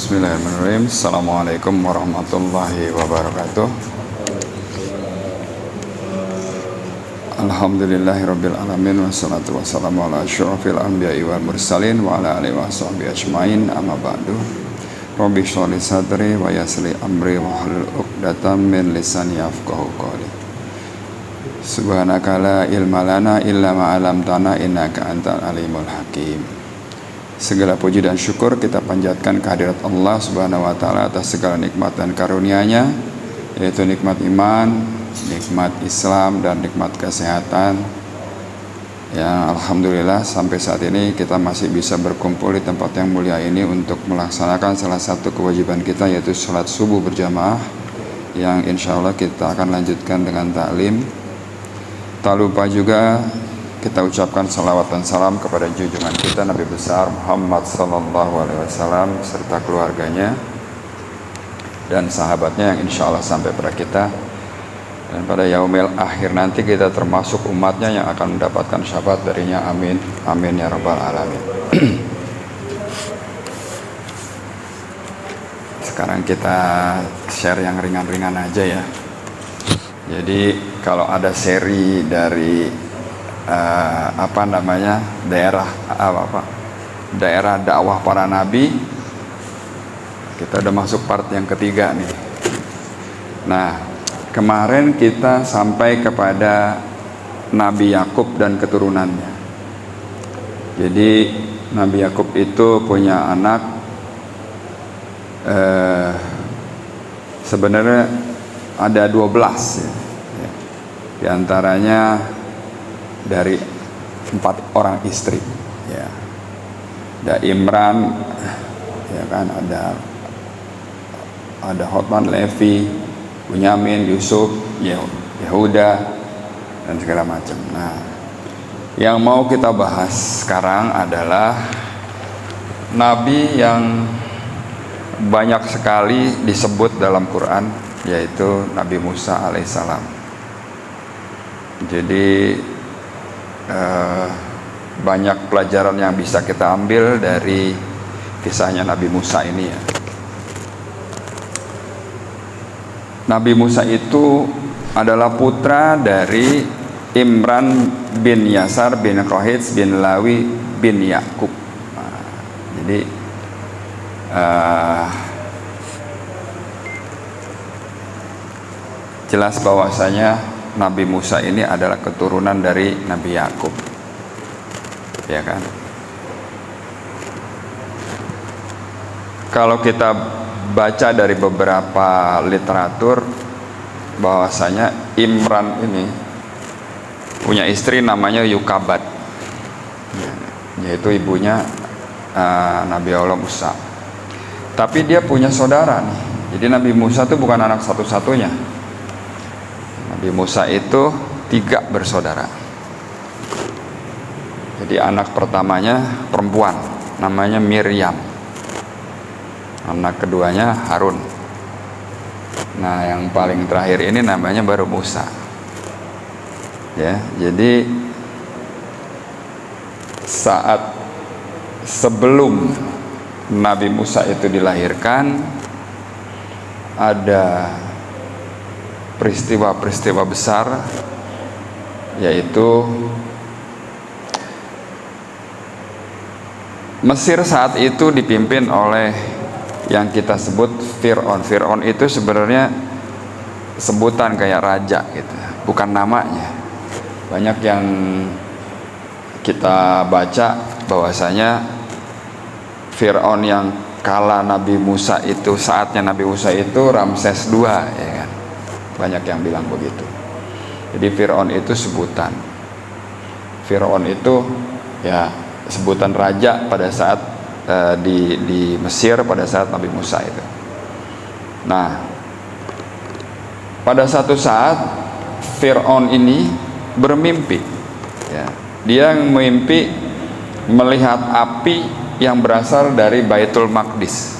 Bismillahirrahmanirrahim. Assalamualaikum warahmatullahi wabarakatuh. Alhamdulillahirabbil alamin wassalatu wassalamu ala asyrofil anbiya'i wal mursalin wa ala alihi washabihi ajmain, amma ba'du. Rabbi shrah li sadri wa yassir li amri wa hlul 'uqdatam min lisani yafqahu qawli. Subhanaka la ilma lana illa ma 'allamtana innaka antal alimul hakim. Segala puji dan syukur kita panjatkan kehadirat Allah Subhanahu wa taala atas segala nikmat dan karunia-Nya, yaitu nikmat iman, nikmat Islam, dan nikmat kesehatan. Yang alhamdulillah sampai saat ini kita masih bisa berkumpul di tempat yang mulia ini untuk melaksanakan salah satu kewajiban kita, yaitu sholat subuh berjamaah, yang insya Allah kita akan lanjutkan dengan taklim. Tak lupa juga kita ucapkan salawat dan salam kepada junjungan kita Nabi besar Muhammad sallallahu alaihi wasallam serta keluarganya dan sahabatnya yang insya Allah sampai pada kita, dan pada yaumil akhir nanti kita termasuk umatnya yang akan mendapatkan syafaat darinya. Amin amin ya rabbal alamin. Sekarang kita share yang ringan-ringan aja ya. Jadi kalau ada seri dari daerah dakwah para nabi, kita udah masuk part yang ketiga nih. Nah, kemarin kita sampai kepada Nabi Yakub dan keturunannya. Jadi Nabi Yakub itu punya anak, sebenarnya ada 12 ya. Di antaranya dari 4 orang istri ya. Ada Imran ya kan, ada Hotman, Levi, Bunyamin, Yusuf, Yehuda, dan segala macam. Nah, yang mau kita bahas sekarang adalah nabi yang banyak sekali disebut dalam Quran, yaitu Nabi Musa alaihissalam. Jadi banyak pelajaran yang bisa kita ambil dari kisahnya Nabi Musa ini ya. Nabi Musa itu adalah putra dari Imran bin Yasar bin Rohits bin Lawi bin Yakub. Nah, jadi jelas bahwasanya Nabi Musa ini adalah keturunan dari Nabi Yakub, ya kan? Kalau kita baca dari beberapa literatur, bahwasanya Imran ini punya istri namanya Yukabat, yaitu ibunya Nabi Allah Musa. Tapi dia punya saudara nih. Jadi Nabi Musa itu bukan anak satu-satunya. Nabi Musa itu 3 bersaudara. Jadi anak pertamanya perempuan, namanya Miriam. Anak keduanya Harun. Nah, yang paling terakhir ini namanya baru Musa. Ya, jadi saat sebelum Nabi Musa itu dilahirkan, ada peristiwa-peristiwa besar, yaitu Mesir saat itu dipimpin oleh yang kita sebut Fir'aun. Fir'aun itu sebenarnya sebutan kayak raja gitu, bukan namanya. Banyak yang kita baca bahwasanya Fir'aun yang kala Nabi Musa itu, saatnya Nabi Musa itu Ramses II, ya kan? Banyak yang bilang begitu. Jadi Fir'aun itu sebutan. Fir'aun itu ya sebutan raja pada saat di Mesir pada saat Nabi Musa itu. Nah, pada satu saat Fir'aun ini bermimpi ya. Dia mimpi melihat api yang berasal dari Baitul Maqdis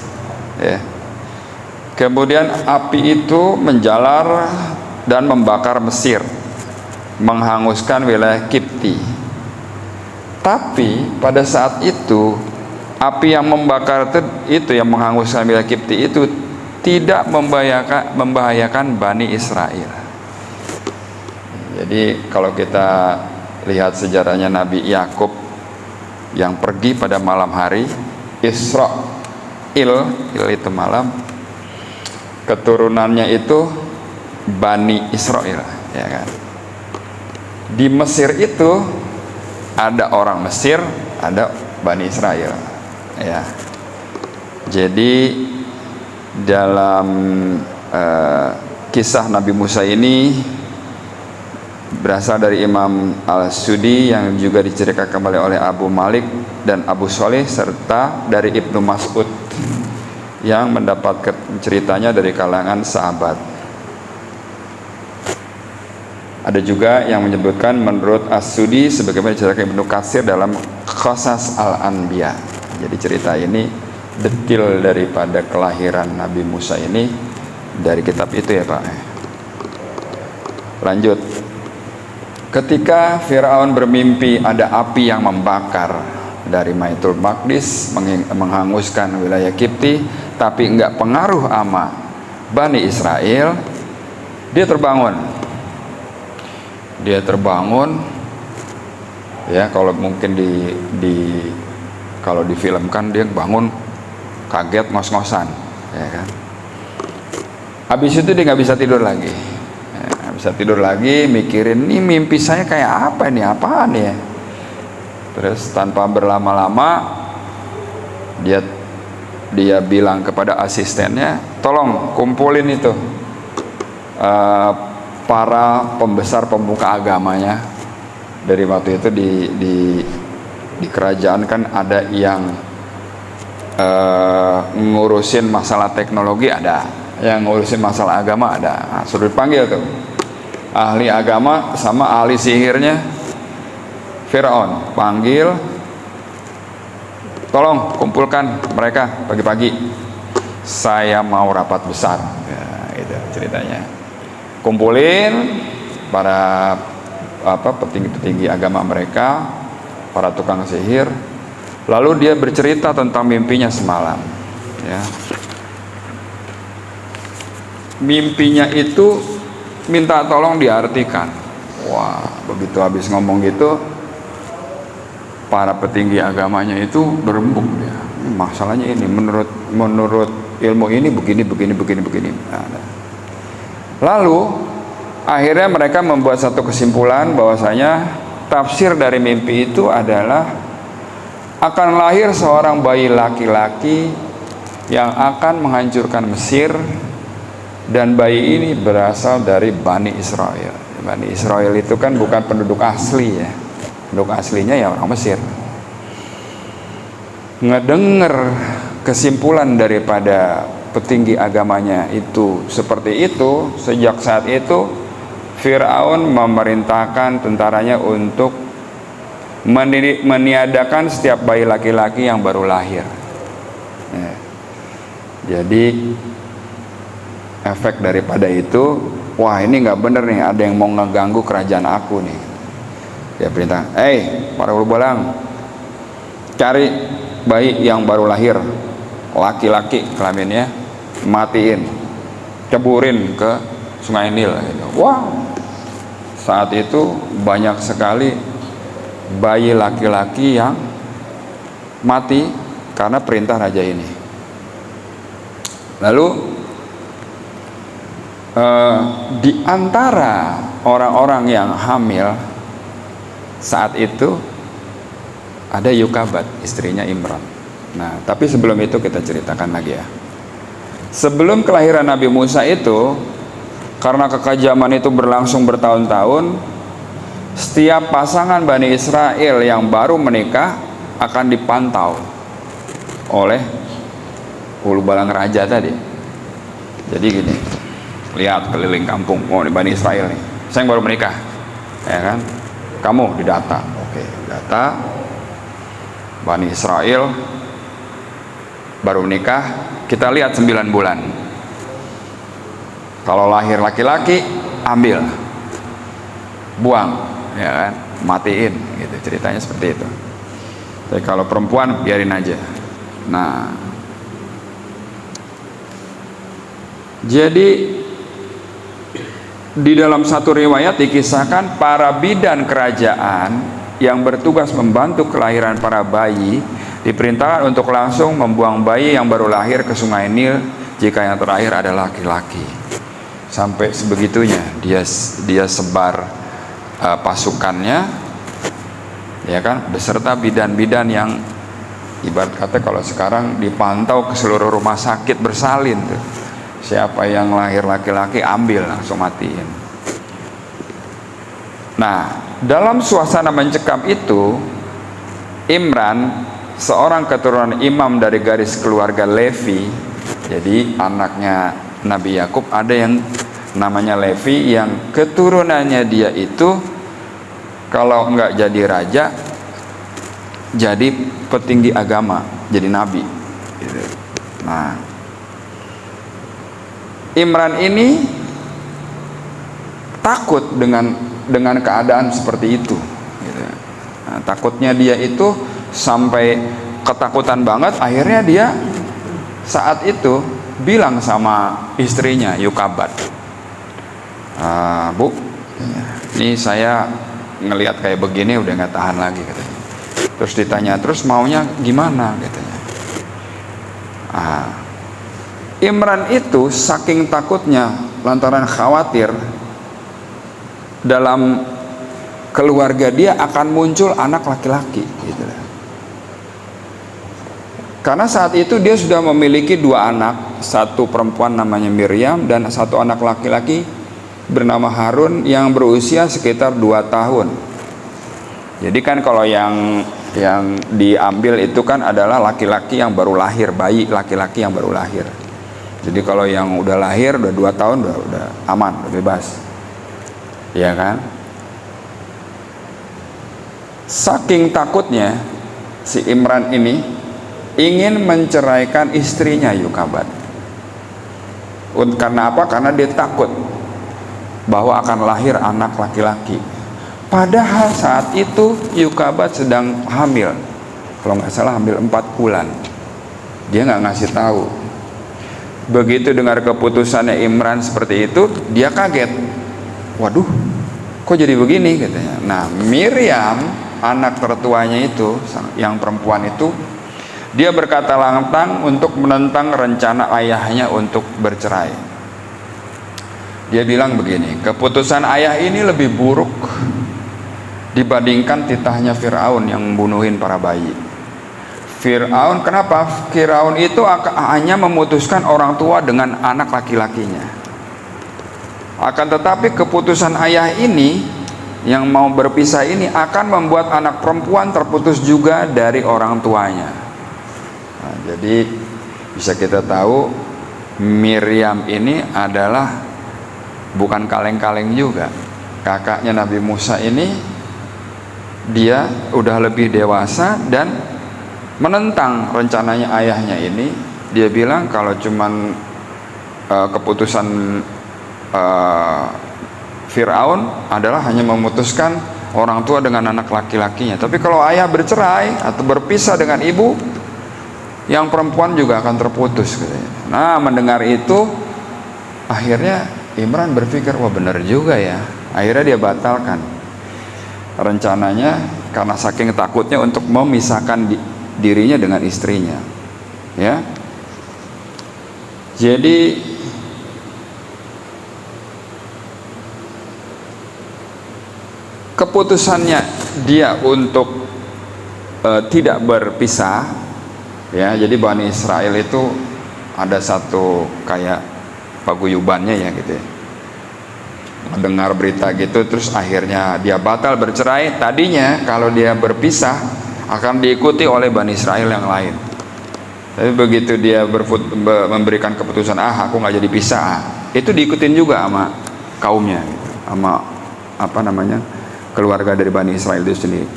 ya. Kemudian api itu menjalar dan membakar Mesir, menghanguskan wilayah Kipti. Tapi pada saat itu api yang membakar itu yang menghanguskan wilayah Kipti itu tidak membahayakan Bani Israel. Jadi kalau kita lihat sejarahnya Nabi Yakub yang pergi pada malam hari, Israel itu malam, keturunannya itu Bani Israel, ya kan. Di Mesir itu ada orang Mesir, ada Bani Israel, ya. Jadi dalam kisah Nabi Musa ini berasal dari Imam Al-Sudi yang juga diceritakan kembali oleh Abu Malik dan Abu Sholih serta dari Ibnu Mas'ud yang mendapatkan ceritanya dari kalangan sahabat. Ada juga yang menyebutkan menurut As-Sudi sebagaimana diceritakan Ibnu Katsir dalam Qasas Al-Anbiya. Jadi cerita ini detil daripada kelahiran Nabi Musa ini dari kitab itu ya Pak. Lanjut. Ketika Firaun bermimpi ada api yang membakar dari Baitul Maqdis menghanguskan wilayah Kipti, tapi enggak pengaruh sama Bani Israel, dia terbangun. Ya, kalau mungkin kalau difilmkan dia bangun kaget ngos-ngosan, ya kan. Habis itu dia nggak bisa tidur lagi. Bisa tidur lagi, mikirin nih mimpi saya kayak apa nih, apaan ya. Terus tanpa berlama-lama dia bilang kepada asistennya, tolong kumpulin itu para pembesar pemuka agamanya. Dari waktu itu di kerajaan kan ada yang ngurusin masalah teknologi, ada yang ngurusin masalah agama, ada. Nah, suruh dipanggil tuh ahli agama sama ahli sihirnya Firaun, panggil, tolong kumpulkan mereka pagi-pagi, saya mau rapat besar. Ya, itu ceritanya. Kumpulin para petinggi-petinggi agama mereka, para tukang sihir, lalu dia bercerita tentang mimpinya semalam, ya. Mimpinya itu minta tolong diartikan. Wah, begitu habis ngomong gitu, para petinggi agamanya itu berembuk dia. Masalahnya ini menurut ilmu ini begini. Nah, lalu akhirnya mereka membuat satu kesimpulan bahwasanya tafsir dari mimpi itu adalah akan lahir seorang bayi laki-laki yang akan menghancurkan Mesir. Dan bayi ini berasal dari Bani Israel. Bani Israel itu kan bukan penduduk asli ya. Penduduk aslinya ya orang Mesir. Ngedenger kesimpulan daripada petinggi agamanya itu seperti itu, sejak saat itu Firaun memerintahkan tentaranya untuk meniadakan setiap bayi laki-laki yang baru lahir. Ya. Jadi efek daripada itu, wah ini nggak bener nih, ada yang mau ngeganggu kerajaan aku nih. Dia perintah, para ulu balang, cari bayi yang baru lahir, laki-laki kelaminnya, matiin, ceburin ke Sungai Nil. Wah, saat itu banyak sekali bayi laki-laki yang mati karena perintah raja ini. Lalu di antara orang-orang yang hamil saat itu ada Yukabat, istrinya Imran. Nah, tapi sebelum itu kita ceritakan lagi ya. Sebelum kelahiran Nabi Musa itu, karena kekejaman itu berlangsung bertahun-tahun, setiap pasangan Bani Israel yang baru menikah akan dipantau oleh ulu balang raja tadi. Jadi gini, lihat keliling kampung, oh ini Bani Israel nih, saya yang baru menikah, ya kan, kamu didata. Oke, data Bani Israel baru menikah, kita lihat 9 bulan, kalau lahir laki-laki ambil, buang, ya kan, matiin gitu, ceritanya seperti itu. Tapi kalau perempuan biarin aja. Nah, jadi di dalam satu riwayat dikisahkan para bidan kerajaan yang bertugas membantu kelahiran para bayi diperintahkan untuk langsung membuang bayi yang baru lahir ke Sungai Nil jika yang terakhir adalah laki-laki. Sampai sebegitunya dia sebar pasukannya, ya kan, beserta bidan-bidan yang ibarat kata kalau sekarang dipantau ke seluruh rumah sakit bersalin tuh. Siapa yang lahir laki-laki ambil langsung matiin. Nah, dalam suasana mencekam itu, Imran, seorang keturunan imam dari garis keluarga Levi, jadi anaknya Nabi Yakub, ada yang namanya Levi yang keturunannya dia itu kalau enggak jadi raja, jadi petinggi agama, jadi nabi. Nah, Imran ini takut dengan keadaan seperti itu. Nah, takutnya dia itu sampai ketakutan banget. Akhirnya dia saat itu bilang sama istrinya Yukabat, Bu, ini saya ngelihat kayak begini udah nggak tahan lagi, katanya. Terus ditanya, terus maunya gimana, katanya. Imran itu saking takutnya lantaran khawatir dalam keluarga dia akan muncul anak laki-laki, gitu. Karena saat itu dia sudah memiliki 2 anak, satu perempuan namanya Miriam dan satu anak laki-laki bernama Harun yang berusia sekitar 2 tahun. Jadi kan kalau yang diambil itu kan adalah laki-laki yang baru lahir, bayi laki-laki yang baru lahir. Jadi kalau yang udah lahir udah 2 tahun udah aman, udah bebas. Ya kan? Saking takutnya si Imran ini ingin menceraikan istrinya Yukabat. Karena apa? Karena dia takut bahwa akan lahir anak laki-laki. Padahal saat itu Yukabat sedang hamil, kalau nggak salah hamil 4 bulan. Dia nggak ngasih tahu. Begitu dengar keputusannya Imran seperti itu, dia kaget. Waduh, kok jadi begini, katanya. Nah, Miriam, anak tertuanya itu, yang perempuan itu, dia berkata lantang untuk menentang rencana ayahnya untuk bercerai. Dia bilang begini, keputusan ayah ini lebih buruk dibandingkan titahnya Fir'aun yang membunuhin para bayi. Fir'aun, kenapa? Fir'aun itu hanya memutuskan orang tua dengan anak laki-lakinya. Akan tetapi keputusan ayah ini yang mau berpisah ini akan membuat anak perempuan terputus juga dari orang tuanya. Nah, jadi bisa kita tahu Miriam ini adalah bukan kaleng-kaleng juga. Kakaknya Nabi Musa ini dia udah lebih dewasa dan menentang rencananya ayahnya ini. Dia bilang kalau cuman keputusan Fir'aun adalah hanya memutuskan orang tua dengan anak laki-lakinya, tapi kalau ayah bercerai atau berpisah dengan ibu, yang perempuan juga akan terputus, katanya. Nah, mendengar itu akhirnya Imran berpikir, wah benar juga ya. Akhirnya dia batalkan rencananya karena saking takutnya untuk memisahkan dirinya dengan istrinya. Ya. Jadi keputusannya dia untuk tidak berpisah, ya. Jadi Bani Israel itu ada satu kayak paguyubannya ya gitu ya. Mendengar berita gitu, terus akhirnya dia batal bercerai. Tadinya kalau dia berpisah akan diikuti oleh Bani Israel yang lain, tapi begitu dia memberikan keputusan, aku nggak jadi pisah, itu diikutin juga sama kaumnya, gitu. Sama apa namanya, keluarga dari Bani Israel itu sendiri.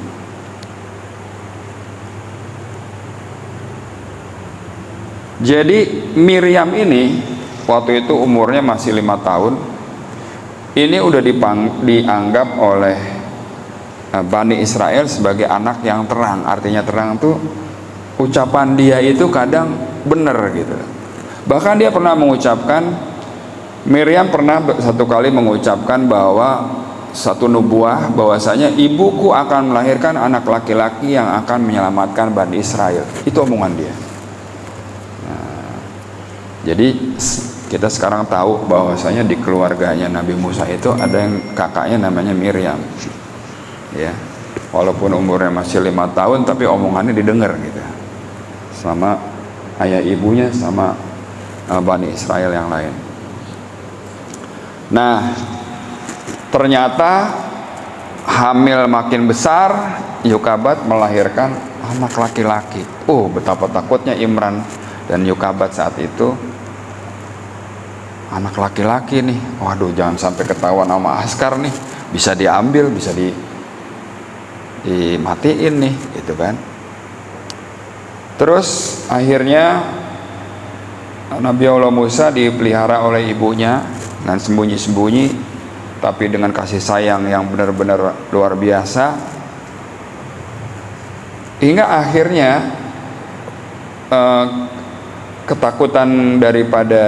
Jadi Miriam ini waktu itu umurnya masih 5 tahun. Ini udah dianggap oleh Bani Israel sebagai anak yang terang. Artinya terang itu ucapan dia itu kadang benar gitu. Bahkan dia pernah mengucapkan, Miriam pernah satu kali mengucapkan bahwa satu nubuah bahwasanya ibuku akan melahirkan anak laki-laki yang akan menyelamatkan Bani Israel. Itu omongan dia. Nah, jadi kita sekarang tahu bahwasanya di keluarganya Nabi Musa itu ada yang kakaknya namanya Miriam. Ya, walaupun umurnya masih 5 tahun, tapi omongannya didengar gitu. Sama ayah ibunya, sama Bani Israel yang lain. Nah, ternyata hamil makin besar, Yokabat melahirkan anak laki-laki. Betapa takutnya Imran dan Yokabat saat itu. Anak laki-laki nih, waduh, jangan sampai ketahuan sama askar nih, bisa diambil, bisa dimatiin nih, gitu kan. Terus akhirnya Nabi Allah Musa dipelihara oleh ibunya dan sembunyi-sembunyi, tapi dengan kasih sayang yang benar-benar luar biasa, hingga akhirnya ketakutan daripada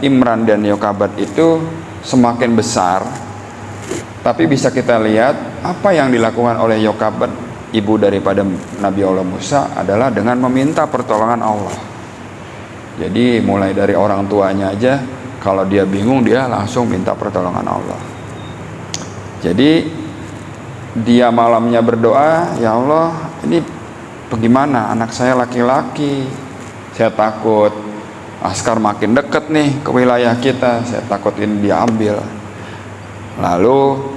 Imran dan Yokabat itu semakin besar. Tapi bisa kita lihat apa yang dilakukan oleh Yokabat, ibu daripada Nabi Allah Musa, adalah dengan meminta pertolongan Allah. Jadi mulai dari orang tuanya aja, kalau dia bingung dia langsung minta pertolongan Allah. Jadi dia malamnya berdoa, ya Allah, ini bagaimana, anak saya laki-laki, saya takut askar makin dekat nih ke wilayah kita, saya takut ini diambil. Lalu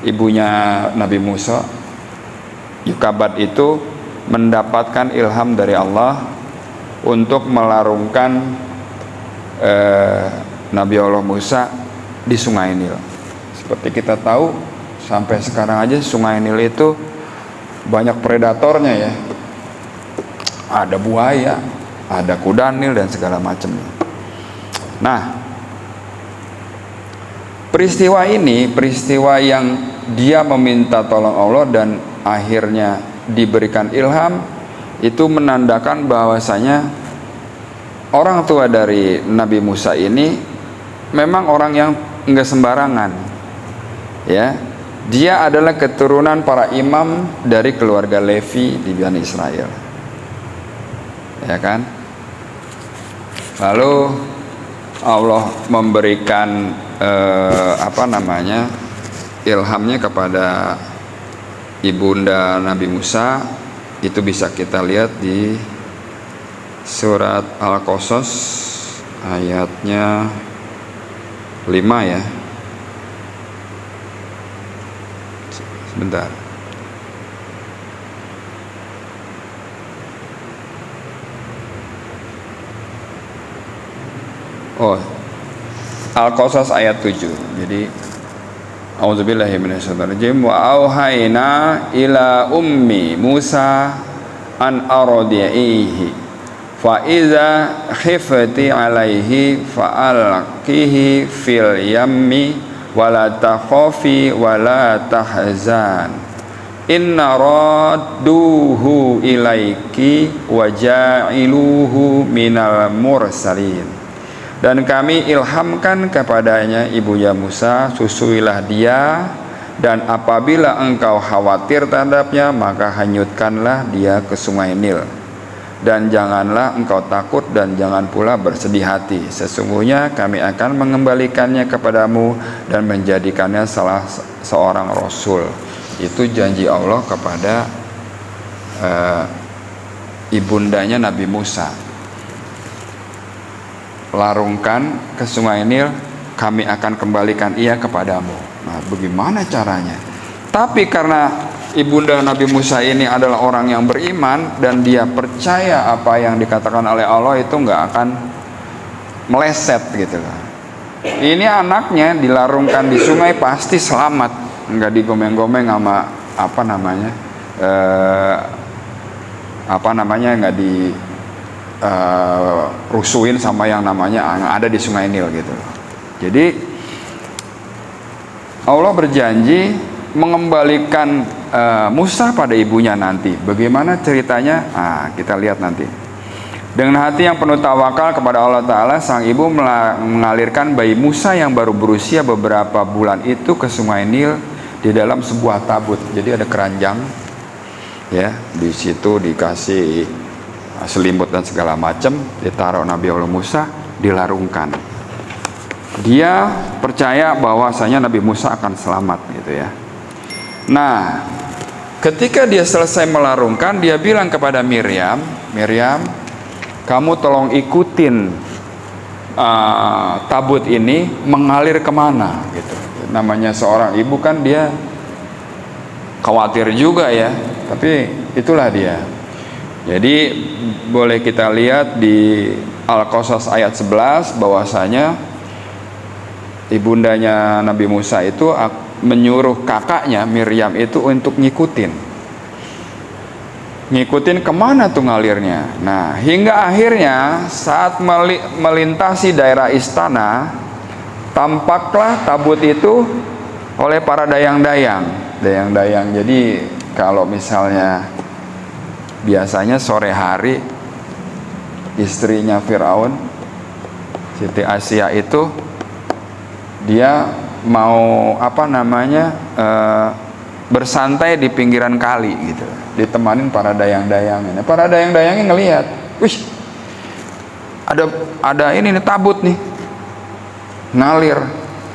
ibunya Nabi Musa, Yokabat itu mendapatkan ilham dari Allah untuk melarungkan Nabi Allah Musa di Sungai Nil. Seperti kita tahu, sampai sekarang aja Sungai Nil itu banyak predatornya ya. Ada buaya, ada kuda Nil dan segala macamnya. Nah, peristiwa ini, peristiwa yang dia meminta tolong Allah dan akhirnya diberikan ilham, itu menandakan bahwasanya orang tua dari Nabi Musa ini memang orang yang enggak sembarangan. Ya, dia adalah keturunan para imam dari keluarga Levi di Bani Israel. Ya kan? Lalu Allah memberikan ilhamnya kepada ibunda Nabi Musa. Itu bisa kita lihat di surat Al-Qasas ayatnya 5 ya. Sebentar. Al-Qasas ayat 7. Jadi A'udzubillahi minasyaitonirrajim. Wa auhayna ila ummi Musa an ardi'ihi fa iza khifti alaihi fa alqihi fil yammi wa la takhafi wa la tahzan inna radduhu ilaiki wa ja'iluhu minal mursalin. Dan kami ilhamkan kepadanya ibunya Musa, susuilah dia, dan apabila engkau khawatir terhadapnya, maka hanyutkanlah dia ke Sungai Nil. Dan janganlah engkau takut dan jangan pula bersedih hati. Sesungguhnya kami akan mengembalikannya kepadamu dan menjadikannya salah seorang rasul. Itu janji Allah kepada ibundanya Nabi Musa. Larungkan ke Sungai Nil, kami akan kembalikan ia kepadamu. Nah, bagaimana caranya? Tapi karena ibunda Nabi Musa ini adalah orang yang beriman dan dia percaya apa yang dikatakan oleh Allah itu nggak akan meleset gitu loh. Ini anaknya dilarungkan di sungai pasti selamat, nggak digomeng-gomeng sama nggak di rusuhin sama yang namanya ada di Sungai Nil gitu. Jadi Allah berjanji mengembalikan Musa pada ibunya nanti. Bagaimana ceritanya? Kita lihat nanti. Dengan hati yang penuh tawakal kepada Allah Ta'ala, sang ibu mengalirkan bayi Musa yang baru berusia beberapa bulan itu ke sungai Nil di dalam sebuah tabut. Jadi ada keranjang, ya, di situ dikasih selimut dan segala macam, ditaruh Nabi Allah Musa, dilarungkan. Dia percaya bahwasanya Nabi Musa akan selamat, gitu ya. Nah, ketika dia selesai melarungkan, dia bilang kepada Miriam, kamu tolong ikutin tabut ini mengalir kemana, gitu. Namanya seorang ibu kan dia khawatir juga ya, tapi itulah dia. Jadi boleh kita lihat di Al-Qasas ayat 11 bahwasanya ibundanya Nabi Musa itu menyuruh kakaknya Miriam itu untuk ngikutin kemana tuh ngalirnya. Nah, hingga akhirnya saat melintasi daerah istana, tampaklah tabut itu oleh para dayang-dayang. Jadi kalau misalnya biasanya sore hari istrinya Firaun, Siti Asia itu dia mau bersantai di pinggiran kali gitu, ditemanin para dayang-dayang. Para dayang-dayangnya ngelihat, wih, ada ini nih tabut nih ngalir.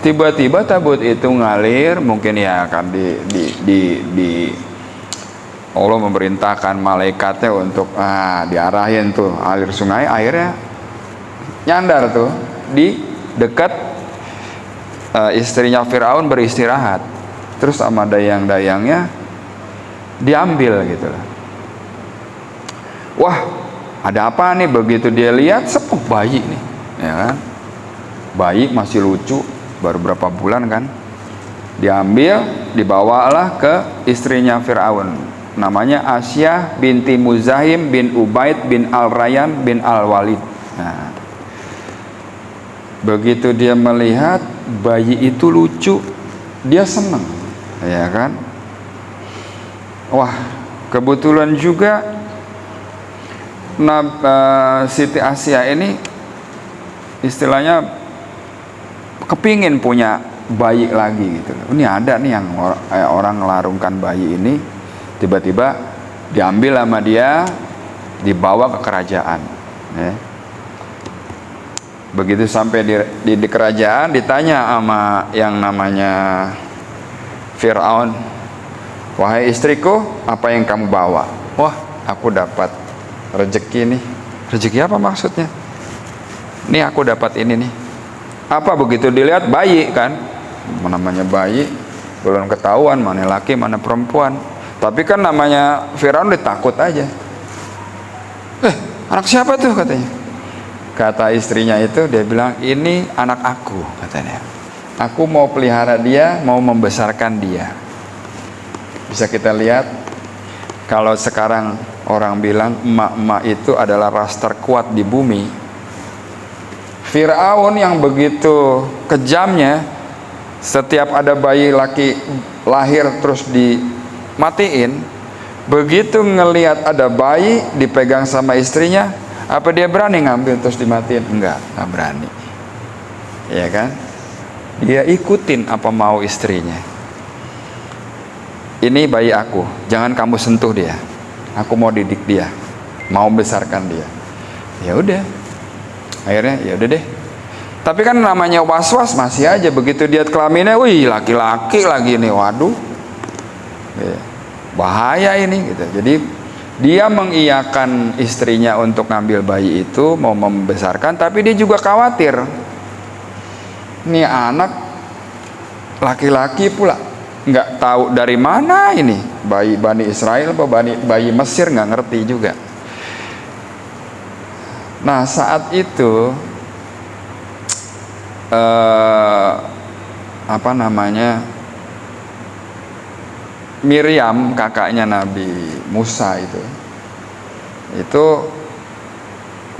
Tiba-tiba tabut itu ngalir, mungkin ya akan di Allah memerintahkan malaikatnya untuk diarahin tuh alir sungai, akhirnya nyandar tuh di dekat istrinya Firaun beristirahat. Terus sama dayang-dayangnya diambil gitu. Wah, ada apa nih? Begitu dia lihat, sepuh bayi nih, ya kan? Bayi masih lucu, baru berapa bulan kan? Diambil, dibawalah ke istrinya Firaun. Namanya Asyah binti Muzahim bin Ubaid bin Al-Rayyan bin Al-Walid. Nah, begitu dia melihat bayi itu lucu, dia senang, ya kan? Wah, kebetulan juga Siti Asia ini istilahnya kepingin punya bayi lagi gitu. Ini ada nih yang orang ngelarungkan bayi ini, tiba-tiba diambil sama dia, dibawa ke kerajaan, ya. Begitu sampai di kerajaan, ditanya sama yang namanya Firaun, wahai istriku, apa yang kamu bawa? Wah, aku dapat rezeki nih. Rezeki apa maksudnya? Nih aku dapat ini nih. Apa? Begitu dilihat bayi kan, namanya bayi, belum ketahuan mana laki mana perempuan. Tapi kan namanya Firaun ditakut aja. Anak siapa tuh katanya? Kata istrinya itu, dia bilang, ini anak aku katanya. Aku mau pelihara dia, mau membesarkan dia. Bisa kita lihat, kalau sekarang orang bilang emak-emak itu adalah ras terkuat di bumi. Firaun yang begitu kejamnya, setiap ada bayi laki lahir terus dimatiin. Begitu ngelihat ada bayi dipegang sama istrinya, apa dia berani ngambil terus dimatiin? Enggak berani, ya kan? Dia ikutin apa mau istrinya. Ini bayi aku, jangan kamu sentuh dia. Aku mau didik dia, mau besarkan dia. Ya udah, akhirnya ya udah deh. Tapi kan namanya was-was masih aja. Begitu dia kelaminnya, wih, laki-laki lagi nih, waduh, bahaya ini gitu. Jadi dia mengiyakan istrinya untuk ngambil bayi itu, mau membesarkan, tapi dia juga khawatir. Ini anak laki-laki pula, nggak tahu dari mana ini, bayi Bani Israel atau bayi Mesir, nggak ngerti juga. Nah, saat itu Miriam, kakaknya Nabi Musa itu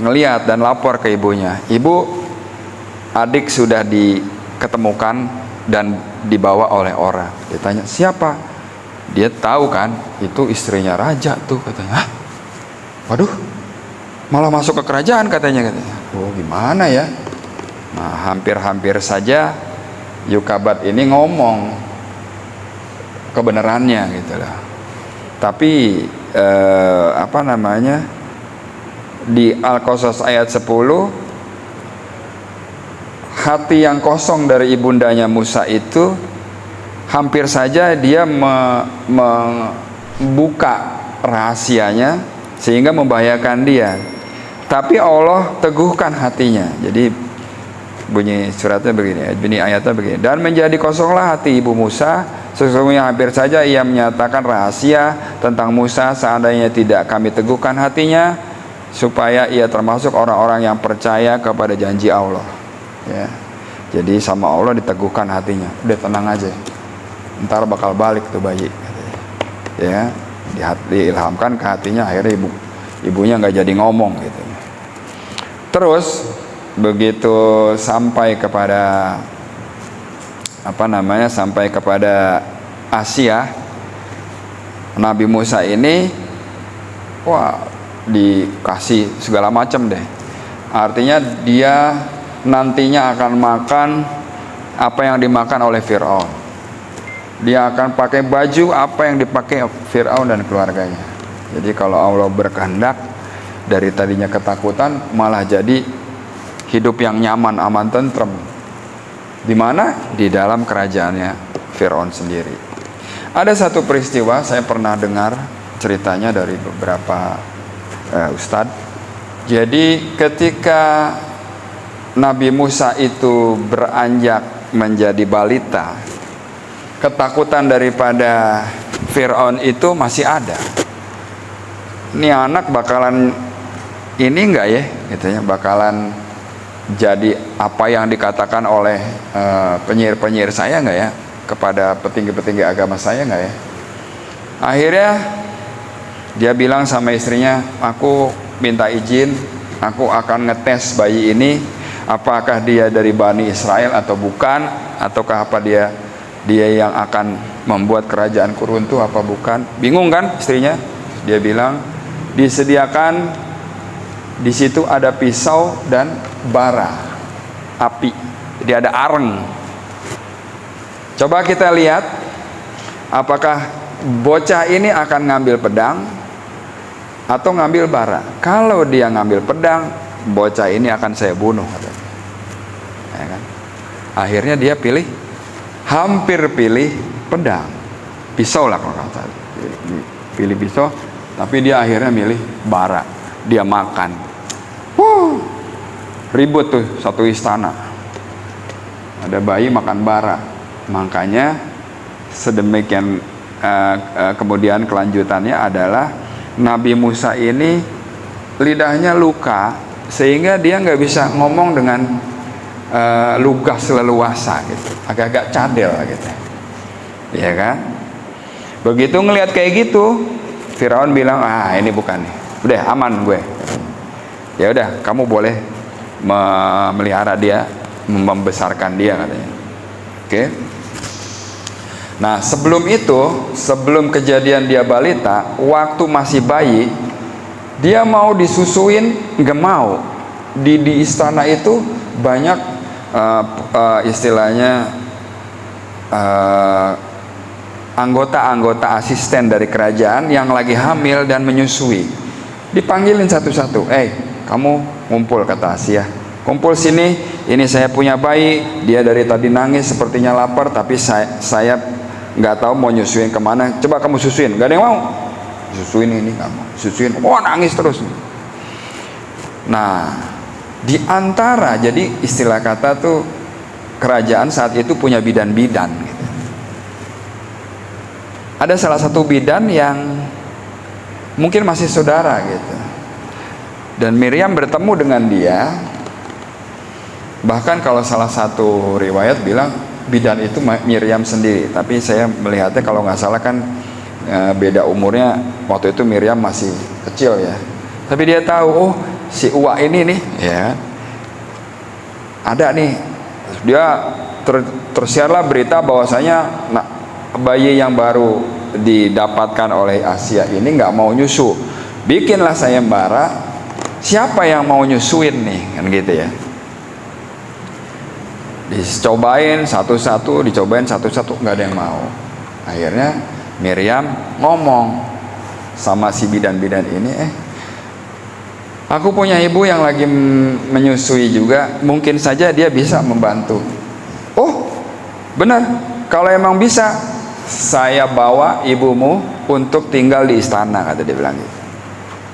ngelihat dan lapor ke ibunya. Ibu, adik sudah diketemukan dan dibawa oleh orang. Ditanya, siapa? Dia tahu kan itu istrinya raja tuh, katanya. Hah? Waduh, malah masuk ke kerajaan katanya. Oh gimana ya. Nah hampir-hampir saja Yukabat ini ngomong kebenarannya gitu lah. Tapi di Al-Qasas ayat 10, hati yang kosong dari ibundanya Musa itu hampir saja dia membuka rahasianya sehingga membahayakan dia. Tapi Allah teguhkan hatinya. Jadi bunyi suratnya begini, bunyi ayatnya begini. Dan menjadi kosonglah hati ibu Musa, sesungguhnya hampir saja ia menyatakan rahasia tentang Musa, seandainya tidak kami teguhkan hatinya, supaya ia termasuk orang-orang yang percaya kepada janji Allah. Ya. Jadi sama Allah diteguhkan hatinya. Udah tenang aja. Ntar bakal balik tuh bayi. Ya, diilhamkan ke hatinya, akhirnya ibunya nggak jadi ngomong gitu. Terus begitu sampai kepada sampai kepada Asia, Nabi Musa ini dikasih segala macam deh. Artinya dia nantinya akan makan apa yang dimakan oleh Fir'aun. Dia akan pakai baju apa yang dipakai Fir'aun dan keluarganya. Jadi kalau Allah berkehendak, dari tadinya ketakutan malah jadi hidup yang nyaman, aman, tentrem. Di mana? Di dalam kerajaannya Fir'aun sendiri. Ada satu peristiwa saya pernah dengar ceritanya dari beberapa ustadz. Jadi ketika Nabi Musa itu beranjak menjadi balita, ketakutan daripada Fir'aun itu masih ada. Ini anak bakalan ini enggak ya, gitu ya, bakalan jadi apa yang dikatakan oleh penyiar-penyiar saya enggak ya, kepada petinggi-petinggi agama saya enggak ya. Akhirnya dia bilang sama istrinya, aku minta izin, aku akan ngetes bayi ini, apakah dia dari Bani Israel atau bukan, ataukah apa dia yang akan membuat kerajaanku runtuh apa bukan. Bingung kan istrinya? Dia bilang, disediakan di situ ada pisau dan bara api, jadi ada areng. Coba kita lihat apakah bocah ini akan ngambil pedang atau ngambil bara. Kalau dia ngambil pedang, bocah ini akan saya bunuh, ya kan? Akhirnya dia hampir pilih pedang, pisau lah kalau kata, pilih pisau, tapi dia akhirnya milih bara. Dia makan, ribut tuh satu istana, ada bayi makan bara. Makanya sedemikian kemudian kelanjutannya adalah Nabi Musa ini lidahnya luka sehingga dia nggak bisa ngomong dengan lugas leluasa gitu, agak-agak cadel gitu, ya kan? Begitu ngelihat kayak gitu, Firaun bilang, ini bukan nih, udah aman gue. Ya udah, kamu boleh memelihara dia, membesarkan dia katanya. Oke. Nah sebelum itu, sebelum kejadian dia balita, waktu masih bayi, dia mau disusuin, nggak mau. Di istana itu banyak istilahnya anggota-anggota asisten dari kerajaan yang lagi hamil dan menyusui. Dipanggilin satu-satu, kamu ngumpul, kata Asia, kumpul sini, ini saya punya bayi, dia dari tadi nangis sepertinya lapar, tapi saya nggak tahu mau nyusuin kemana, coba kamu susuin. Gak ada yang mau susuin, ini nggak mau susuin, nangis terus. Nah di antara, jadi istilah kata tuh, kerajaan saat itu punya bidan-bidan gitu. Ada salah satu bidan yang mungkin masih saudara gitu, dan Miriam bertemu dengan dia. Bahkan kalau salah satu riwayat bilang bidan itu Miriam sendiri, tapi saya melihatnya kalau nggak salah kan beda umurnya. Waktu itu Miriam masih kecil ya, tapi dia tahu, si Uwa ini nih ya, ada nih, dia tersiarlah berita bahwasanya bayi yang baru didapatkan oleh Asia ini nggak mau nyusu, bikinlah sayembara, siapa yang mau nyusuin nih, kan gitu ya. Dicobain satu-satu, nggak ada yang mau. Akhirnya Miriam ngomong sama si bidan-bidan ini, aku punya ibu yang lagi menyusui juga, mungkin saja dia bisa membantu. Oh, benar, kalau emang bisa, saya bawa ibumu untuk tinggal di istana, kata dia bilang gitu.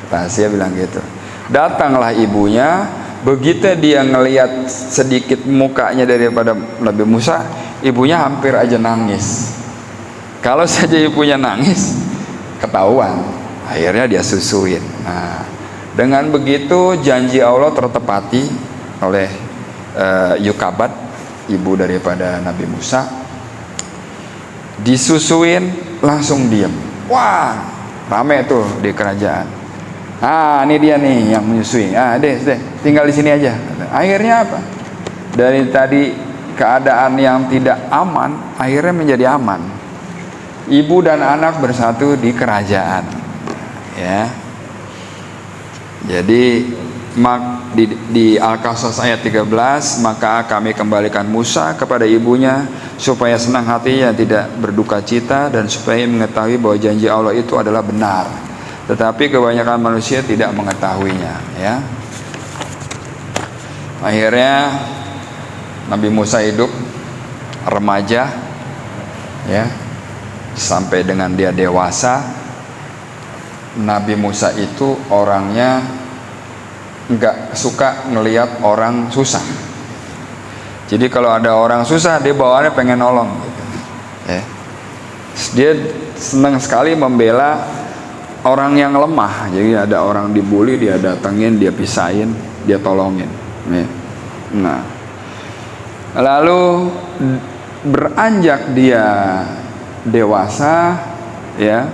Rahasia bilang gitu. Datanglah ibunya. Begitu dia ngelihat sedikit mukanya daripada Nabi Musa, ibunya hampir aja nangis. Kalau saja ibunya nangis, ketahuan. Akhirnya dia susuin. Nah, dengan begitu janji Allah tertepati oleh Yukabat, ibu daripada Nabi Musa. Disusuin, langsung diam. Wah, rame tuh di kerajaan. Ini dia nih yang menyusui. Deh, tinggal di sini aja. Akhirnya apa? Dari tadi keadaan yang tidak aman, akhirnya menjadi aman. Ibu dan anak bersatu di kerajaan. Ya. Jadi di Al-Qasas ayat 13, maka kami kembalikan Musa kepada ibunya supaya senang hatinya, tidak berduka cita, dan supaya mengetahui bahwa janji Allah itu adalah benar. Tetapi kebanyakan manusia tidak mengetahuinya, ya. Akhirnya Nabi Musa hidup remaja, ya, sampai dengan dia dewasa. Nabi Musa itu orangnya nggak suka ngelihat orang susah. Jadi kalau ada orang susah, dia bawaannya pengen nolong, gitu. Ya. Dia senang sekali membela orang yang lemah. Jadi ada orang dibully, dia datengin, dia pisahin, dia tolongin. Nah, lalu beranjak dia dewasa, ya.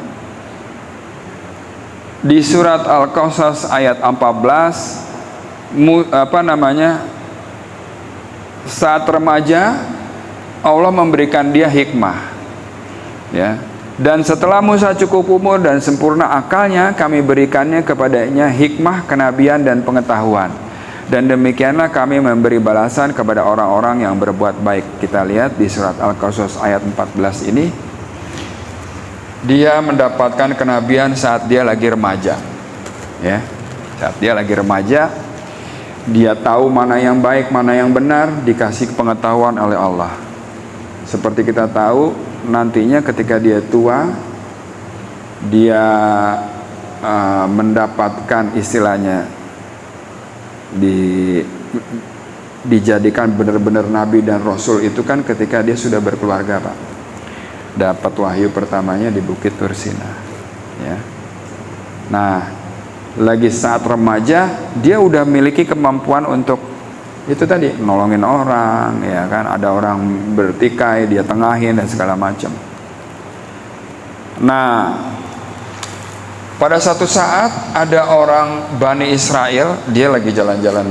Di surat Al-Qasas ayat 14, saat remaja Allah memberikan dia hikmah, ya. Dan setelah Musa cukup umur dan sempurna akalnya, kami berikannya kepadanya hikmah, kenabian, dan pengetahuan. Dan demikianlah kami memberi balasan kepada orang-orang yang berbuat baik. Kita lihat di surat Al-Qasas ayat 14 ini, dia mendapatkan kenabian saat dia lagi remaja, ya. Saat dia lagi remaja, dia tahu mana yang baik, mana yang benar, dikasih pengetahuan oleh Allah. Seperti kita tahu, nantinya ketika dia tua, dia mendapatkan istilahnya dijadikan benar-benar nabi dan rasul itu kan ketika dia sudah berkeluarga, Pak. Dapat wahyu pertamanya di Bukit Tursina, ya. Nah, lagi saat remaja dia udah memiliki kemampuan untuk itu tadi, nolongin orang, ya kan, ada orang bertikai, dia tengahin dan segala macam. Nah, pada satu saat ada orang Bani Israel, dia lagi jalan-jalan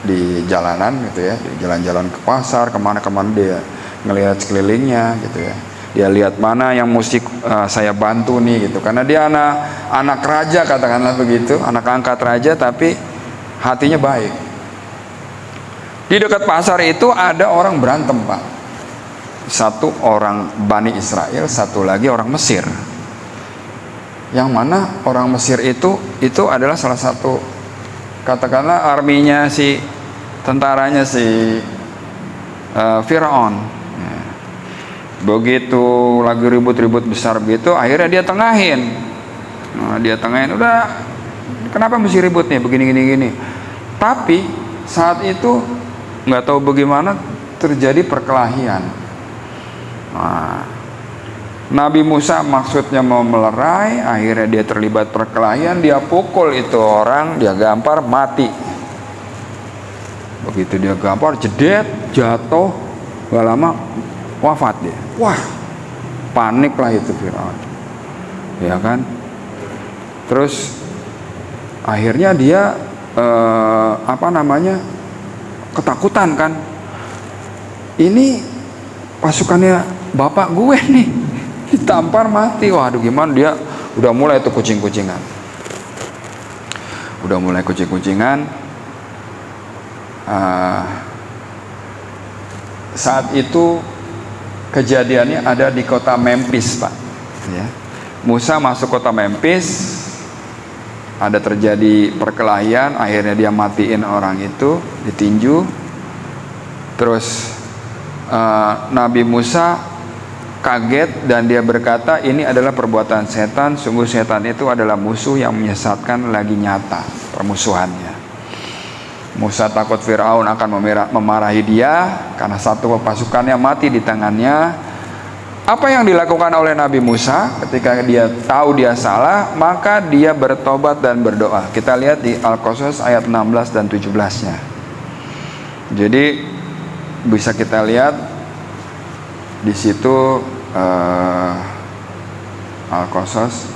di jalanan gitu ya, jalan-jalan ke pasar, kemana-kemana dia ngelihat sekelilingnya gitu ya. Dia lihat mana yang mesti saya bantu nih gitu, karena dia anak raja, katakanlah begitu, anak angkat raja, tapi hatinya baik. Di dekat pasar itu ada orang berantem, Pak. Satu orang Bani Israel, satu lagi orang Mesir. Yang mana orang Mesir itu adalah salah satu, katakanlah arminya tentaranya Firaun. Begitu lagi ribut-ribut besar begitu, akhirnya dia tengahin. Nah, dia tengahin, udah, kenapa mesti ribut nih, begini. Tapi saat itu nggak tahu bagaimana terjadi perkelahian. Nah, Nabi Musa maksudnya mau melerai, akhirnya dia terlibat perkelahian, dia pukul itu orang, dia gampar, mati. Begitu dia gampar, jedet, jatuh, gak lama wafat dia. Wah, panik lah itu Firaun, ya kan. Terus akhirnya dia ketakutan kan. Ini pasukannya bapak gue nih ditampar mati. Waduh, gimana, dia udah mulai tuh kucing-kucingan. Saat itu kejadiannya ada di kota Memphis, Pak, ya. Musa masuk kota Memphis, ada terjadi perkelahian, akhirnya dia matiin orang itu, ditinju. Terus Nabi Musa kaget dan dia berkata, ini adalah perbuatan setan, sungguh setan itu adalah musuh yang menyesatkan, lagi nyata permusuhannya. Musa takut Firaun akan memarahi dia karena satu pasukannya mati di tangannya. Apa yang dilakukan oleh Nabi Musa ketika dia tahu dia salah, maka dia bertobat dan berdoa. Kita lihat di Al-Qasas ayat 16 dan 17-nya. Jadi bisa kita lihat di situ Al-Qasas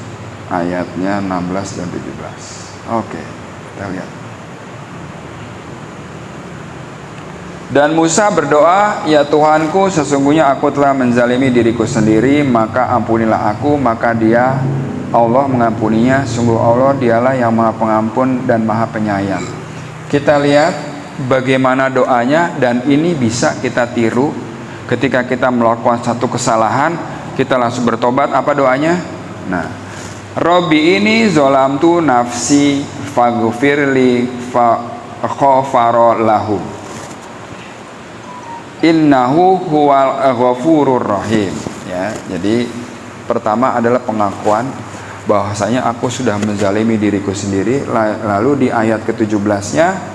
ayatnya 16 dan 17. Oke, kita lihat. Dan Musa berdoa, ya Tuhanku, sesungguhnya aku telah menzalimi diriku sendiri, maka ampunilah aku. Maka dia, Allah, mengampuninya. Sungguh Allah dialah yang maha pengampun dan maha penyayang. Kita lihat bagaimana doanya, dan ini bisa kita tiru. Ketika kita melakukan satu kesalahan, kita langsung bertobat. Apa doanya? Nah, Robbi ini zolamtu nafsi faghfirli faghfara lahu innahu huwal ghafurur rahim. Ya, jadi pertama adalah pengakuan bahwasanya aku sudah menzalimi diriku sendiri. Lalu di ayat ke-17-nya,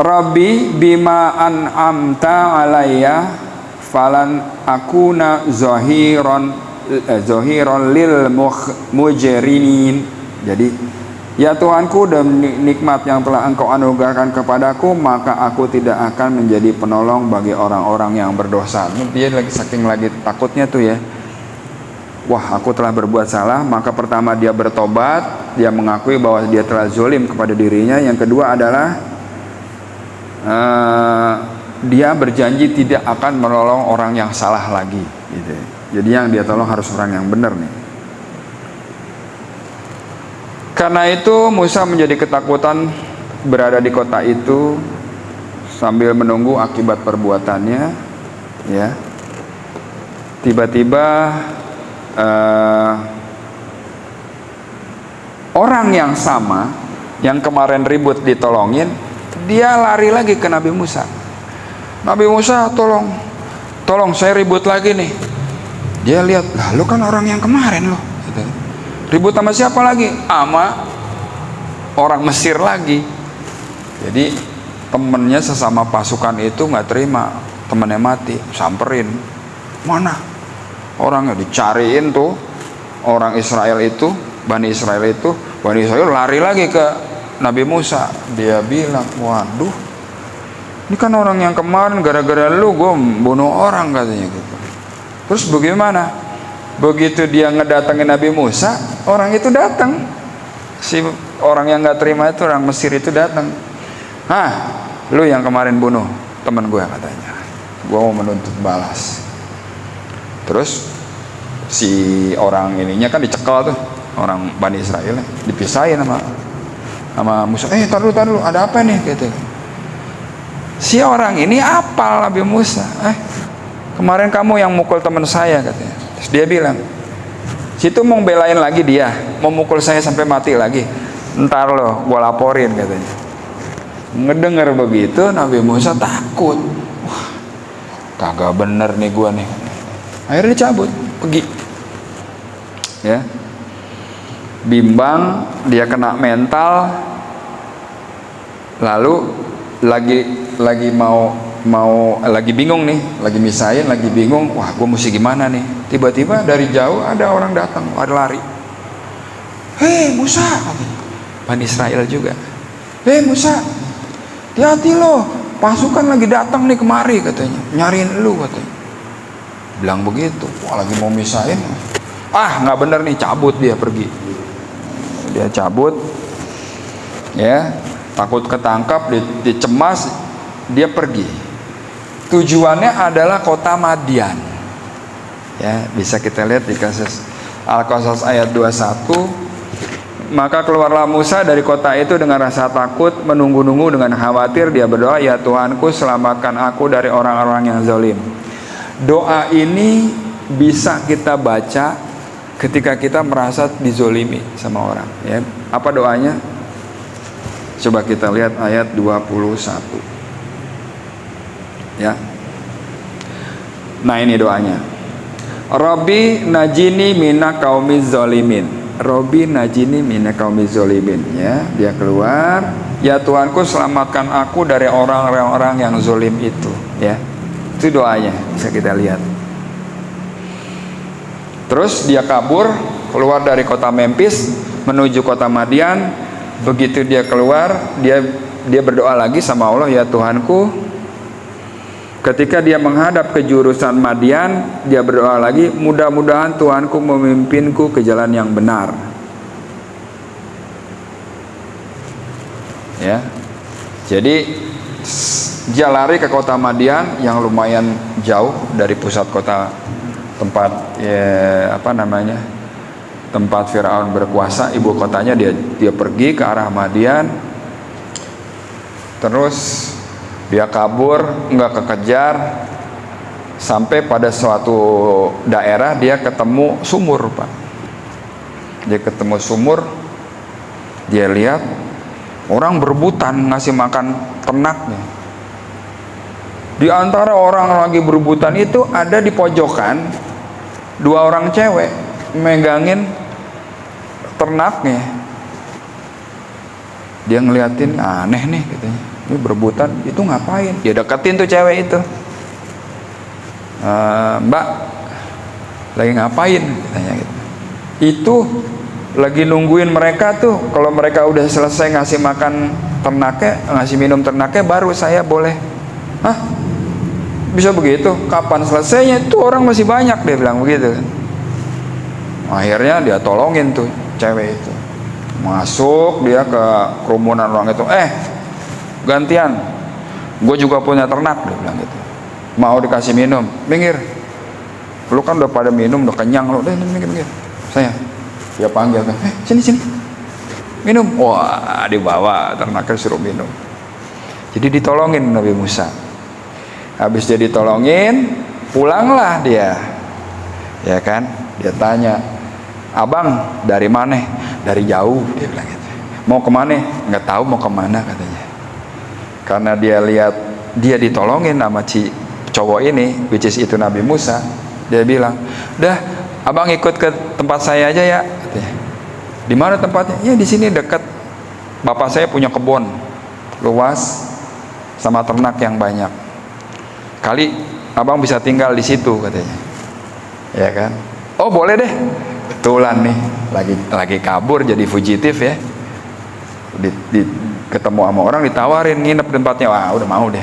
Rabbi bima an'amta alayya falan akuna zahiran lil mujrimin. Jadi, ya Tuhanku, dan nikmat yang telah Engkau anugerahkan kepadaku, maka aku tidak akan menjadi penolong bagi orang-orang yang berdosa. Dia saking lagi takutnya tuh ya. Wah, aku telah berbuat salah. Maka pertama dia bertobat, dia mengakui bahwa dia telah zalim kepada dirinya. Yang kedua adalah dia berjanji tidak akan menolong orang yang salah lagi, gitu. Jadi yang dia tolong harus orang yang benar nih. Karena itu Musa menjadi ketakutan berada di kota itu sambil menunggu akibat perbuatannya. Ya, tiba-tiba orang yang sama yang kemarin ribut ditolongin, dia lari lagi ke Nabi Musa. Nabi Musa, tolong saya ribut lagi nih. Dia lihat, lah lu kan orang yang kemarin loh. Ribut sama siapa lagi? Sama orang Mesir lagi. Jadi temennya sesama pasukan itu nggak terima temennya mati, samperin. Mana orangnya? Dicariin tuh orang Israel itu, Bani Israel lari lagi ke Nabi Musa. Dia bilang, waduh, ini kan orang yang kemarin, gara-gara lu gue bunuh orang, katanya gitu. Terus bagaimana? Begitu dia ngedatengin Nabi Musa, orang itu datang. Si orang yang nggak terima itu, orang Mesir itu datang. Lu yang kemarin bunuh teman gue, katanya. Gue mau menuntut balas. Terus si orang ininya kan dicekal tuh, orang Bani Israel, dipisahin sama Musa. Tar dulu, ada apa nih? Gitu. Si orang ini apal Nabi Musa. Kemarin kamu yang mukul teman saya, katanya. Terus dia bilang, situ mau belain lagi dia, mau mukul saya sampai mati lagi. Ntar loh, gua laporin, katanya. Ngedengar begitu, Nabi Musa takut. Wah, kagak bener nih gua nih. Akhirnya dicabut, pergi. Ya, bimbang, dia kena mental. Lalu lagi lagi bingung nih, lagi misahin, lagi bingung. Wah, gue mesti gimana nih? Tiba-tiba dari jauh ada orang datang, ada lari. Hei Musa, Bani Israel juga. Hei Musa, hati-hati loh, pasukan lagi datang nih kemari, katanya, nyariin lu, katanya. Bilang begitu. Wah, lagi mau misahin. Nggak bener nih, cabut dia, pergi. Dia cabut, ya, takut ketangkap, dicemas, dia pergi. Tujuannya adalah kota Madian. Ya, bisa kita lihat di kasus Al-Qasas ayat 21. Maka keluarlah Musa dari kota itu dengan rasa takut, menunggu-nunggu dengan khawatir. Dia berdoa, ya Tuhanku, selamatkan aku dari orang-orang yang zalim. Doa ini bisa kita baca ketika kita merasa dizolimi sama orang, ya. Apa doanya? Coba kita lihat ayat 21. Ya. Nah, ini doanya. Rabbi najini mina qaumiz zalimin. Rabbi najini mina qaumiz zalimin, ya. Dia keluar, ya Tuhanku, selamatkan aku dari orang-orang yang zalim itu, ya. Itu doanya, bisa kita lihat. Terus dia kabur, keluar dari kota Memphis menuju kota Madian. Begitu dia keluar, dia berdoa lagi sama Allah, ya Tuhanku. Ketika dia menghadap ke jurusan Madian, dia berdoa lagi, mudah-mudahan Tuhanku memimpinku ke jalan yang benar. Ya. Jadi dia lari ke kota Madian yang lumayan jauh dari pusat kota tempat tempat Firaun berkuasa, ibu kotanya. Dia pergi ke arah Madian. Terus dia kabur, nggak kekejar, sampai pada suatu daerah dia ketemu sumur, Pak. Dia ketemu sumur, dia lihat orang berebutan ngasih makan ternaknya. Di antara orang lagi berebutan itu ada di pojokan dua orang cewek megangin ternaknya. Dia ngeliatin, aneh nih katanya. Ini berebutan, itu ngapain? Dia deketin tuh cewek itu. Mbak, lagi ngapain? Katanya gitu. Itu lagi nungguin mereka tuh. Kalau mereka udah selesai ngasih makan ternaknya, ngasih minum ternaknya, baru saya boleh. Hah? Bisa begitu? Kapan selesainya? Itu orang masih banyak, dia bilang begitu. Akhirnya dia tolongin tuh cewek itu. Masuk dia ke kerumunan orang itu. Gantian, gue juga punya ternak, dia bilang gitu. Mau dikasih minum, minggir. Lu kan udah pada minum, udah kenyang lu, minggir. Saya, dia panggil, sini, minum. Wah, dibawa ternaknya suruh minum. Jadi ditolongin Nabi Musa. Habis dia ditolongin, pulanglah dia. Ya kan? Dia tanya, abang dari mana? Dari jauh, dia bilang gitu. Mau kemana? Nggak tahu mau kemana katanya. Karena dia lihat dia ditolongin sama cowok ini, which is itu Nabi Musa, dia bilang, dah abang ikut ke tempat saya aja ya. Di mana tempatnya? Ya di sini dekat. Bapak saya punya kebun luas sama ternak yang banyak. Kali abang bisa tinggal di situ katanya. Ya kan? Oh boleh deh. Betulan nih, lagi kabur jadi fugitif ya. Ketemu sama orang ditawarin nginep tempatnya, wah udah mau deh.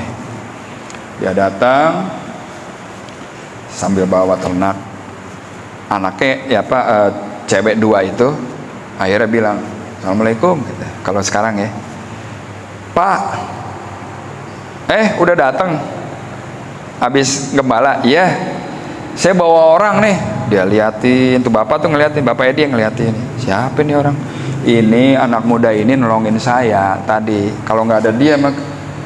Dia datang sambil bawa ternak. Anaknya cewek dua itu akhirnya bilang, assalamualaikum gitu. Kalau sekarang ya, Pak, udah datang habis gembala. Iya, saya bawa orang nih. Dia liatin tuh, bapak tuh ngeliatin, bapaknya dia ngeliatin, siapa nih orang? Ini anak muda ini nolongin saya tadi. Kalau nggak ada dia, mak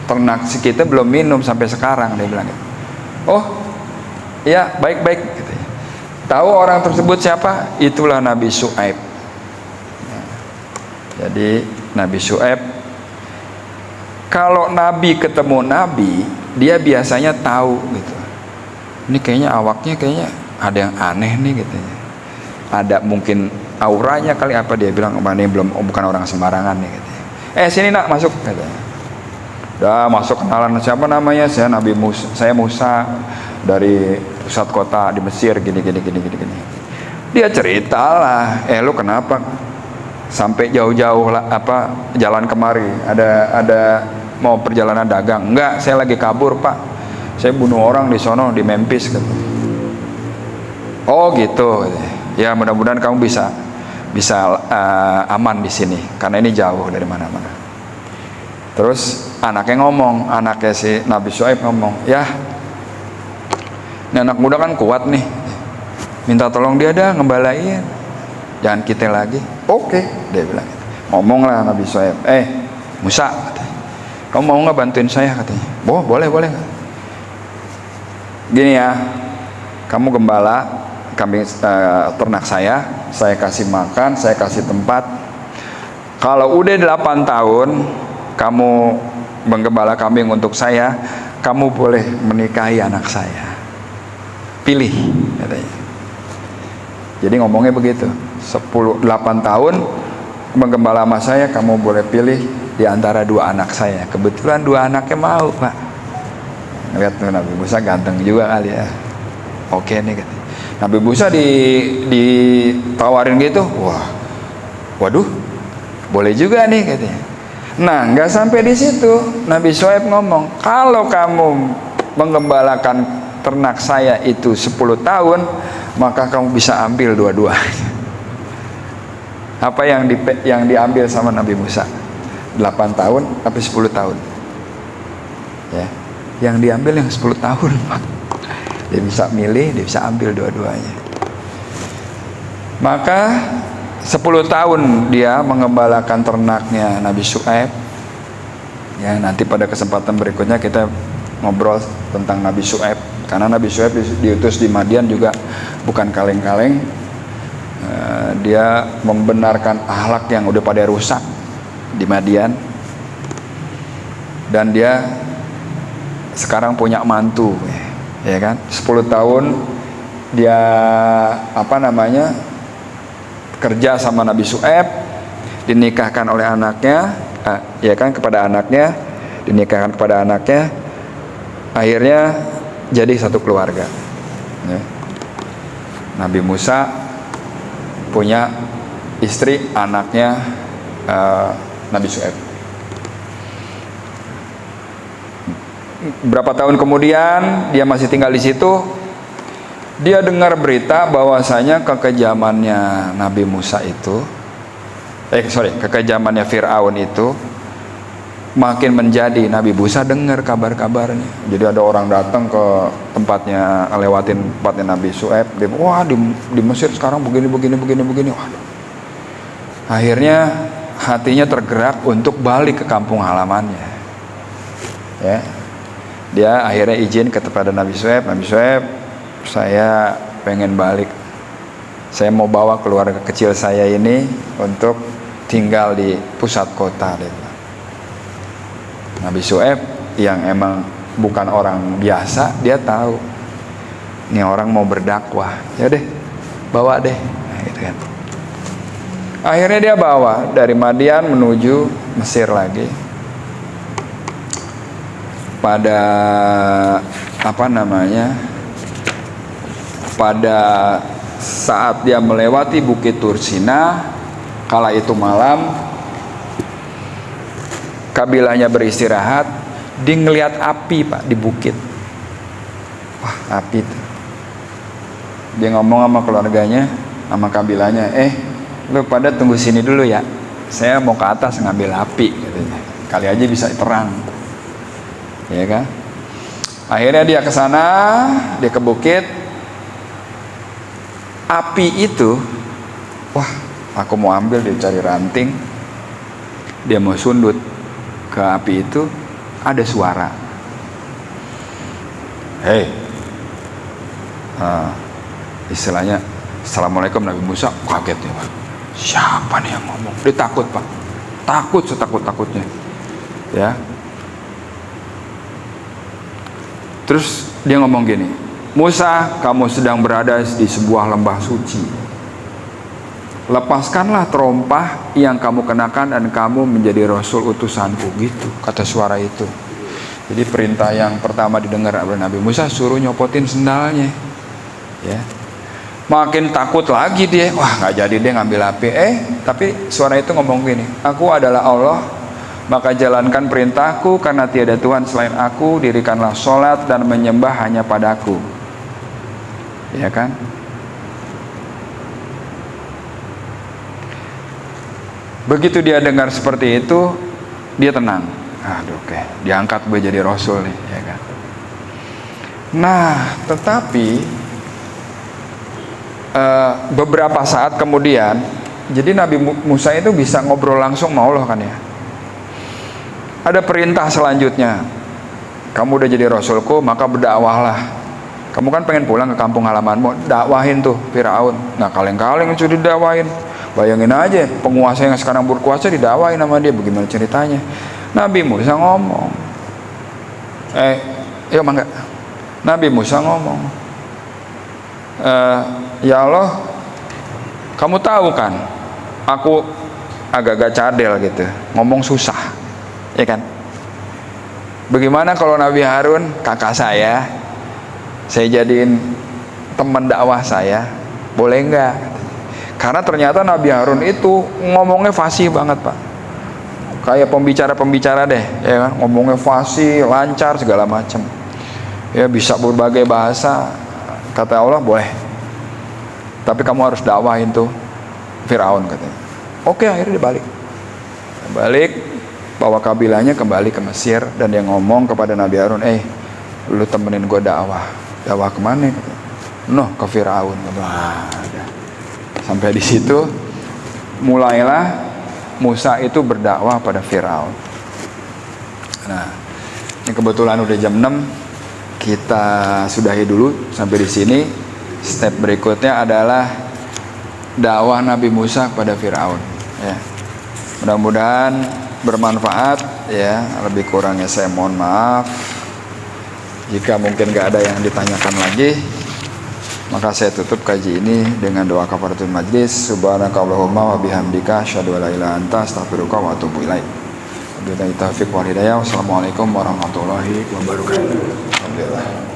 ternak kita belum minum sampai sekarang, dia bilang. Oh, iya baik. Gitu. Tahu orang tersebut siapa? Itulah Nabi Syuaib. Jadi Nabi Syuaib, kalau Nabi ketemu Nabi, dia biasanya tahu gitu. Ini kayaknya awaknya kayaknya ada yang aneh nih gitu. Ada mungkin auranya kali apa, dia bilang ini bukan orang sembarangan nih katanya. Sini nak, masuk katanya. Udah masuk, kenalan, siapa namanya? Saya Nabi Musa, saya Musa dari pusat kota di Mesir, gini. Dia ceritalah, lu kenapa sampai jauh-jauh lah jalan kemari? Ada mau perjalanan dagang? Enggak, saya lagi kabur, Pak. Saya bunuh orang di sono di Memphis katanya. Oh gitu. Ya mudah-mudahan kamu bisa aman di sini karena ini jauh dari mana-mana. Terus anaknya si Nabi Syuaib ngomong, ya ini anak muda kan kuat nih, minta tolong dia dah ngembalain, jangan kita lagi. Oke, dia bilang. Ngomonglah Nabi Syuaib, Musa, katanya, kamu mau nggak bantuin saya, katanya. Boleh. Gini ya, kamu gembala kambing ternak saya kasih makan, saya kasih tempat. Kalau udah 8 tahun kamu menggembala kambing untuk saya, kamu boleh menikahi anak saya. Pilih, katanya. Jadi ngomongnya begitu. 8 tahun menggembala sama saya, kamu boleh pilih di antara 2 anak saya. Kebetulan 2 anaknya mau, Pak. Lihat tuh Nabi Musa ganteng juga kali ya. Oke nih, katanya. Nabi Musa ditawarin gitu, waduh, boleh juga nih, katanya. Nah, nggak sampai di situ. Nabi Syuaib ngomong, kalau kamu menggembalakan ternak saya itu 10 tahun, maka kamu bisa ambil dua-duanya. Apa yang diambil sama Nabi Musa? 8 tahun tapi 10 tahun. Ya. Yang diambil yang 10 tahun, Pak. Dia bisa milih, dia bisa ambil dua-duanya. Maka 10 tahun dia mengembalakan ternaknya Nabi Syuaib. Ya, nanti pada kesempatan berikutnya kita ngobrol tentang Nabi Syuaib, karena Nabi Syuaib diutus di Madian juga bukan kaleng-kaleng. Dia membenarkan akhlak yang udah pada rusak di Madian, dan dia sekarang punya mantu, ya kan? 10 tahun dia kerja sama Nabi Syuaib, dinikahkan oleh anaknya, ya kan, dinikahkan kepada anaknya, akhirnya jadi satu keluarga. Ya. Nabi Musa punya istri, anaknya Nabi Syuaib. Berapa tahun kemudian dia masih tinggal di situ, dia dengar berita bahwasanya kekejamannya Nabi Musa itu, kekejamannya Fir'aun itu makin menjadi. Nabi Musa dengar kabar-kabarnya. Jadi ada orang datang ke tempatnya, lewatin tempatnya Nabi Syuaib. Dia, di Mesir sekarang begini. Waduh. Akhirnya hatinya tergerak untuk balik ke kampung halamannya. Ya. Dia akhirnya izin kepada Nabi Syuaib, saya pengen balik. Saya mau bawa keluarga kecil saya ini untuk tinggal di pusat kota. Nabi Syuaib yang emang bukan orang biasa, dia tahu ini orang mau berdakwah. Ya deh, bawa deh. Nah, gitu kan. Akhirnya dia bawa dari Madian menuju Mesir lagi. Pada pada saat dia melewati Bukit Tursina, kala itu malam, kabilahnya beristirahat, dia ngelihat api, Pak, di bukit. Wah, api itu. Dia ngomong sama keluarganya, sama kabilahnya, lu pada tunggu sini dulu ya, saya mau ke atas ngambil api, katanya. Kali aja bisa terang, ya kan? Akhirnya dia ke sana, dia ke bukit. Api itu, aku mau ambil, dia cari ranting, dia mau sundut ke api itu, ada suara. Istilahnya Assalamualaikum. Nabi Musa kaget ya, Pak. Siapa nih yang ngomong? Dia takut, Pak. Takut setakut-takutnya. Ya. Terus dia ngomong gini, Musa, kamu sedang berada di sebuah lembah suci. Lepaskanlah terompah yang kamu kenakan dan kamu menjadi rasul utusanku. Gitu kata suara itu. Jadi perintah yang pertama didengar oleh Nabi Musa, suruh nyopotin sendalnya. Ya. Makin takut lagi dia. Nggak jadi dia ngambil api. Tapi suara itu ngomong gini, aku adalah Allah, maka jalankan perintahku, karena tiada Tuhan selain aku. Dirikanlah sholat dan menyembah hanya padaku. Ya kan? Begitu dia dengar seperti itu, dia tenang. Oke, diangkat jadi rasul nih, ya kan? Nah, tetapi beberapa saat kemudian, jadi Nabi Musa itu bisa ngobrol langsung sama Allah kan ya. Ada perintah selanjutnya, kamu udah jadi rasulku, maka berdakwahlah. Kamu kan pengen pulang ke kampung halamanmu, dakwahin tuh Firaun. Nah kaleng-kaleng sudah didakwahin. Bayangin aja penguasa yang sekarang berkuasa didakwahin sama dia, bagaimana ceritanya? Nabi Musa ngomong, ya mangga. Nabi Musa ngomong, ya Allah, kamu tahu kan, aku agak-agak cadel gitu, ngomong susah, ya kan? Bagaimana kalau Nabi Harun, kakak saya jadiin teman dakwah saya, boleh enggak? Karena ternyata Nabi Harun itu ngomongnya fasih banget Pak, kayak pembicara-pembicara deh, ya kan? Ngomongnya fasih, lancar segala macam, ya bisa berbagai bahasa. Kata Allah boleh, tapi kamu harus dakwahin tuh Firaun katanya. Oke, akhirnya dia balik, bawa kabilahnya kembali ke Mesir, dan dia ngomong kepada Nabi Harun, lu temenin gue dakwah kemana? Noh, ke Firaun. Sampai di situ mulailah Musa itu berdakwah pada Firaun. Nah, ini kebetulan udah jam 6, kita sudahi dulu sampai di sini. Step berikutnya adalah dakwah Nabi Musa kepada Firaun. Ya, mudah-mudahan bermanfaat. Ya, lebih kurangnya saya mohon maaf. Jika mungkin gak ada yang ditanyakan lagi, maka saya tutup kaji ini dengan doa kafaratul majlis. Subhanakallahumma wa bihamdika asyhadu an la ilaha illa anta astaghfiruka wa atubu ilaik. Wabillahi taufiq wal hidayah. Wassalamualaikum warahmatullahi wabarakatuh. Alhamdulillah.